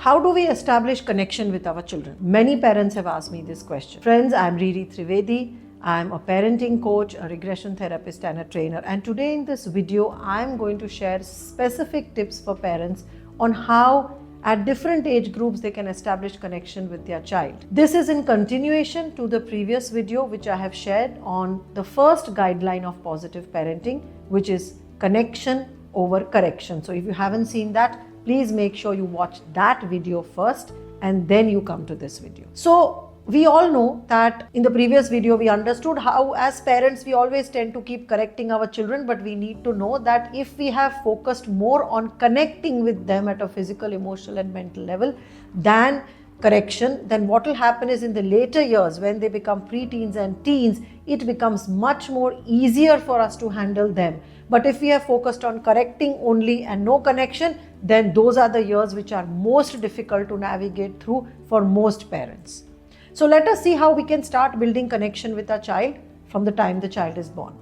How do we establish connection with our children? Many parents have asked me this question. Friends, I'm Riri Trivedi. I'm a parenting coach, a regression therapist and a trainer. And today in this video, I'm going to share specific tips for parents on how at different age groups they can establish connection with their child. This is in continuation to the previous video which I have shared on the first guideline of positive parenting, which is connection over correction. So if you haven't seen that, please make sure you watch that video first and then you come to this video. So we all know that in the previous video we understood how as parents we always tend to keep correcting our children, but we need to know that if we have focused more on connecting with them at a physical, emotional and mental level than correction, then what will happen is in the later years when they become preteens and teens, it becomes much more easier for us to handle them. But if we have focused on correcting only and no connection, then those are the years which are most difficult to navigate through for most parents. So let us see how we can start building connection with our child from the time the child is born.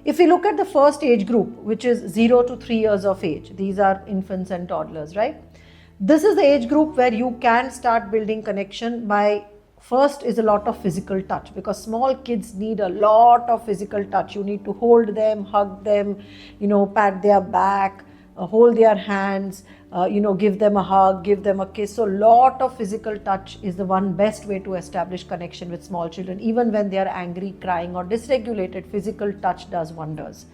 If we look at the first age group, which is 0 to 3 years of age, these are infants and toddlers, right? This is the age group where you can start building connection by first is a lot of physical touch, because small kids need a lot of physical touch. You need to hold them, hug them, pat their back, hold their hands, give them a hug, give them a kiss. So lot of physical touch is the one best way to establish connection with small children. Even when they are angry, crying or dysregulated, physical touch does wonders.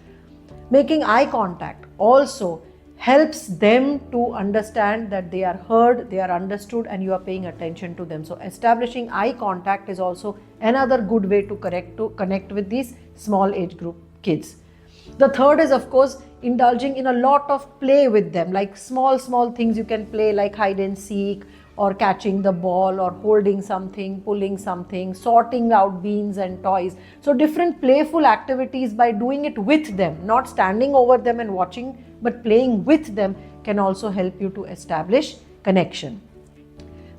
Making eye contact also helps them to understand that they are heard, they are understood and you are paying attention to them. So establishing eye contact is also another good way to connect with these small age group kids. The third is of course indulging in a lot of play with them, like small things you can play, like hide and seek or catching the ball or holding something, pulling something, sorting out beans and toys. So different playful activities by doing it with them, not standing over them and watching, but playing with them can also help you to establish connection.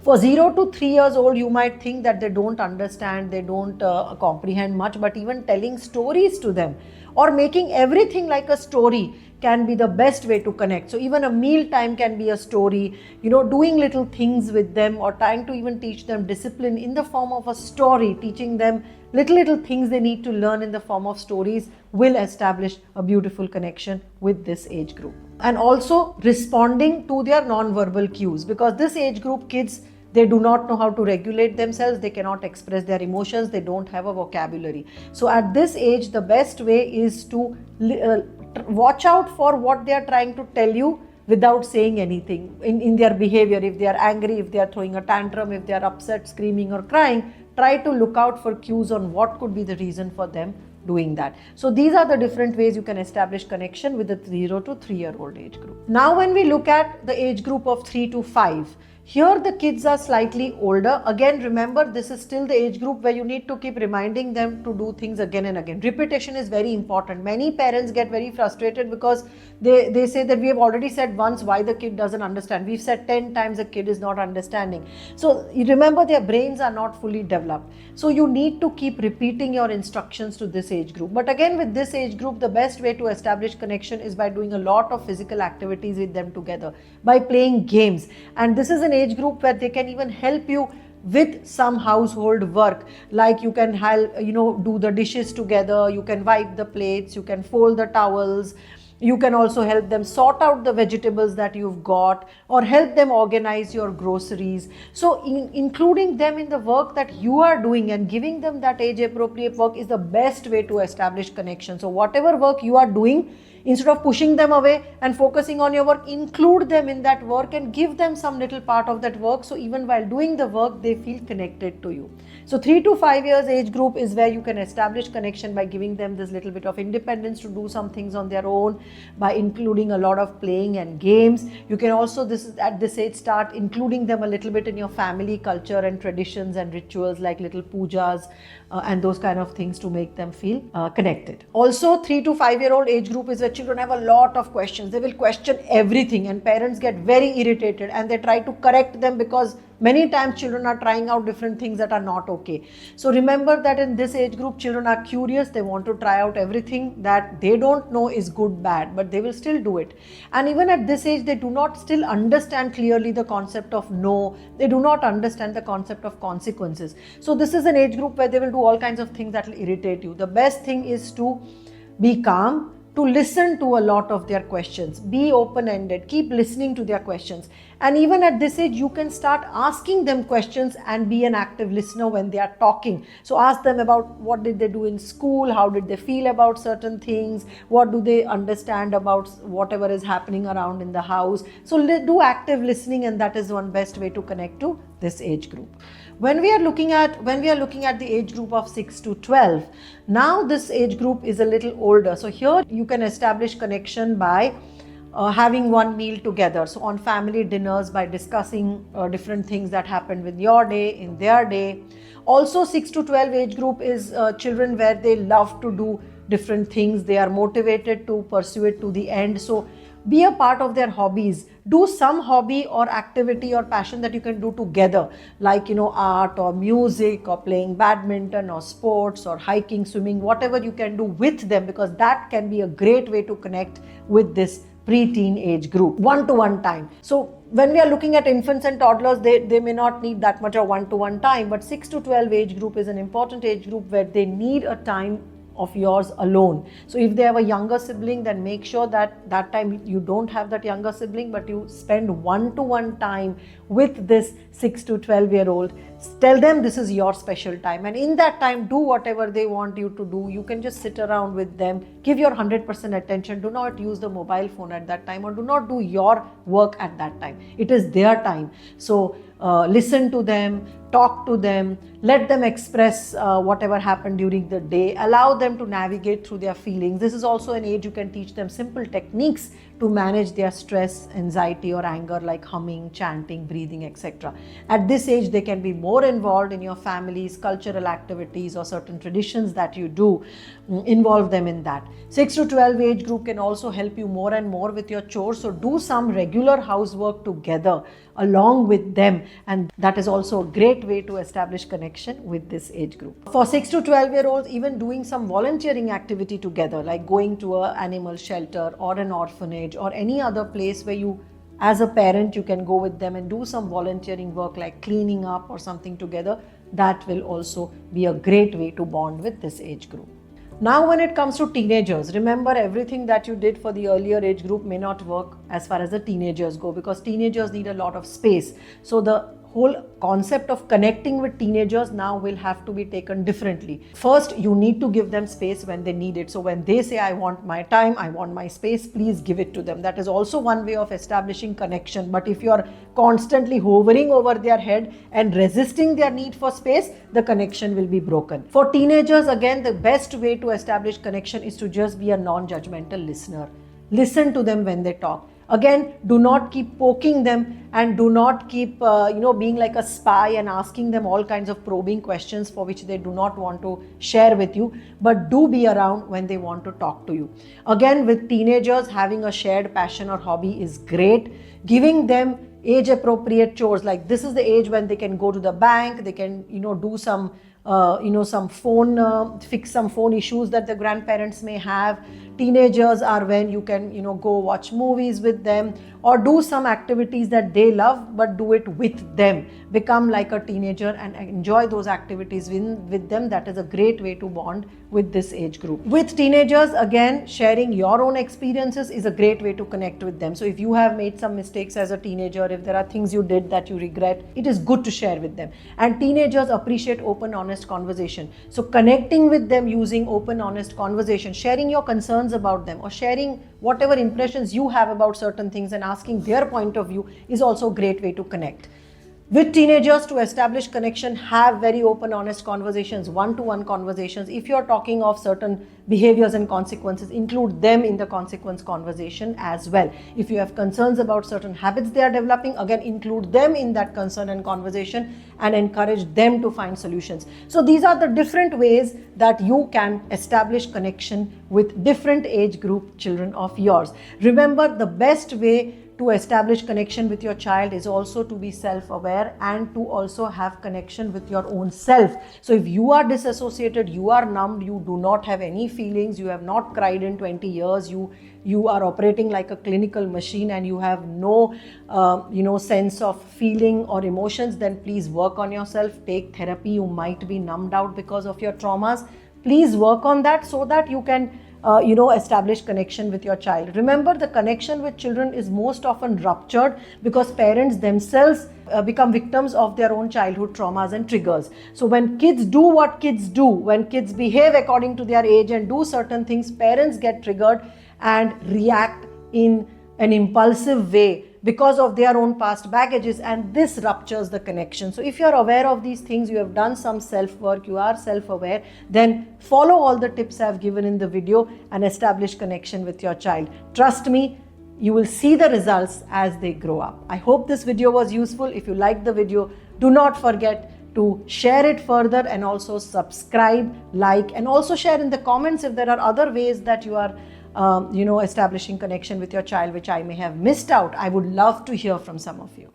For 0 to 3 years old, you might think that they don't understand, they don't comprehend much, but even telling stories to them or making everything like a story can be the best way to connect. So even a meal time can be a story, doing little things with them or trying to even teach them discipline in the form of a story, teaching them little things they need to learn in the form of stories will establish a beautiful connection with this age group. And also responding to their non-verbal cues, because this age group kids, they do not know how to regulate themselves, they cannot express their emotions, they don't have a vocabulary. So at this age, the best way is to watch out for what they are trying to tell you without saying anything in their behavior. If they are angry, if they are throwing a tantrum, if they are upset, screaming or crying, try to look out for cues on what could be the reason for them doing that. So these are the different ways you can establish connection with the 0 to 3 year old age group. Now when we look at the age group of 3 to 5, here the kids are slightly older. Again, remember this is still the age group where you need to keep reminding them to do things again and again. Repetition is very important. Many parents get very frustrated because they say that we have already said once why the kid doesn't understand. We've said 10 times the kid is not understanding. So you remember their brains are not fully developed. So you need to keep repeating your instructions to this age group. But again, with this age group, the best way to establish connection is by doing a lot of physical activities with them together, by playing games. And this is an age group where they can even help you with some household work, like you can help, do the dishes together, you can wipe the plates, you can fold the towels. You can also help them sort out the vegetables that you've got or help them organize your groceries. So including them in the work that you are doing and giving them that age appropriate work is the best way to establish connection. So whatever work you are doing, instead of pushing them away and focusing on your work, include them in that work and give them some little part of that work. So even while doing the work, they feel connected to you. So 3 to 5 years age group is where you can establish connection by giving them this little bit of independence to do some things on their own, by including a lot of playing and games. You can also, at this age, start including them a little bit in your family culture and traditions and rituals, like little pujas and those kind of things to make them feel connected. Also 3 to 5 year old age group is where children have a lot of questions. They will question everything and parents get very irritated and they try to correct them because many times children are trying out different things that are not okay. So remember that in this age group, children are curious. They want to try out everything that they don't know is good, bad, but they will still do it. And even at this age, they do not still understand clearly the concept of no. They do not understand the concept of consequences. So this is an age group where they will do all kinds of things that will irritate you. The best thing is to be calm, to listen to a lot of their questions, be open-ended, keep listening to their questions. And even at this age, you can start asking them questions and be an active listener when they are talking. So ask them about what did they do in school, how did they feel about certain things, what do they understand about whatever is happening around in the house. So do active listening, and that is one best way to connect to this age group. When we are looking at the age group of 6 to 12, now this age group is a little older. So here you can establish connection by having one meal together. So on family dinners, by discussing different things that happened with your day, in their day. Also 6 to 12 age group is children where they love to do different things. They are motivated to pursue it to the end. So be a part of their hobbies. Do some hobby or activity or passion that you can do together, like art or music or playing badminton or sports or hiking, swimming, whatever you can do with them, because that can be a great way to connect with this pre-teen age group. One-to-one time. So when we are looking at infants and toddlers, they may not need that much of one-to-one time, but 6 to 12 age group is an important age group where they need a time of yours alone. So if they have a younger sibling, then make sure that that time you don't have that younger sibling, but you spend one-to-one time with this 6 to 12-year-old. Tell them this is your special time, and in that time do whatever they want you to do. You can just sit around with them, give your 100% attention. Do not use the mobile phone at that time, or do not do your work at that time. It is their time. So listen to them, talk to them, let them express whatever happened during the day, allow them to navigate through their feelings. This is also an age you can teach them simple techniques to manage their stress, anxiety or anger, like humming, chanting, breathing, etc. At this age, they can be more involved in your family's cultural activities or certain traditions that you do. Involve them in that. 6 to 12 age group can also help you more and more with your chores. So do some regular housework together along with them, and that is also a great way to establish connection with this age group. For 6 to 12-year-olds, even doing some volunteering activity together, like going to an animal shelter or an orphanage or any other place where you, as a parent, you can go with them and do some volunteering work like cleaning up or something together. That will also be a great way to bond with this age group. Now when it comes to teenagers, remember everything that you did for the earlier age group may not work as far as the teenagers go, because teenagers need a lot of space. So the whole concept of connecting with teenagers now will have to be taken differently. First, you need to give them space when they need it. So when they say, I want my time, I want my space, please give it to them. That is also one way of establishing connection. But if you are constantly hovering over their head and resisting their need for space, the connection will be broken. For teenagers, again, the best way to establish connection is to just be a non-judgmental listener. Listen to them when they talk. Again, do not keep poking them, and do not keep being like a spy and asking them all kinds of probing questions for which they do not want to share with you, but do be around when they want to talk to you. Again, with teenagers, having a shared passion or hobby is great. Giving them age appropriate chores, like this is the age when they can go to the bank, they can do some some phone, fix some phone issues that the grandparents may have. Teenagers are when you can go watch movies with them or do some activities that they love, but do it with them. Become like a teenager and enjoy those activities with them. That is a great way to bond with this age group. With teenagers, again, sharing your own experiences is a great way to connect with them. So if you have made some mistakes as a teenager, if there are things you did that you regret, it is good to share with them. And teenagers appreciate open, honest conversation. So connecting with them using open, honest conversation, sharing your concerns about them or sharing whatever impressions you have about certain things and asking their point of view is also a great way to connect. With teenagers, to establish connection, have very open, honest conversations, one-to-one conversations. If you're talking of certain behaviors and consequences, include them in the consequence conversation as well. If you have concerns about certain habits they are developing, again, include them in that concern and conversation and encourage them to find solutions. So these are the different ways that you can establish connection with different age group children of yours. Remember, the best way to establish connection with your child is also to be self-aware and to also have connection with your own self. So if you are disassociated, you are numbed, you do not have any feelings, you have not cried in 20 years, you are operating like a clinical machine and you have no sense of feeling or emotions, then please work on yourself, take therapy. You might be numbed out because of your traumas. Please work on that so that you can establish connection with your child. Remember, the connection with children is most often ruptured because parents themselves become victims of their own childhood traumas and triggers. So when kids do what kids do, when kids behave according to their age and do certain things, parents get triggered and react in an impulsive way because of their own past baggages, and this ruptures the connection. So if you are aware of these things, you have done some self-work, you are self-aware, then follow all the tips I have given in the video and establish connection with your child. Trust me, you will see the results as they grow up. I hope this video was useful. If you liked the video, do not forget to share it further and also subscribe, like, and also share in the comments if there are other ways that you are establishing connection with your child which I may have missed out. I would love to hear from some of you.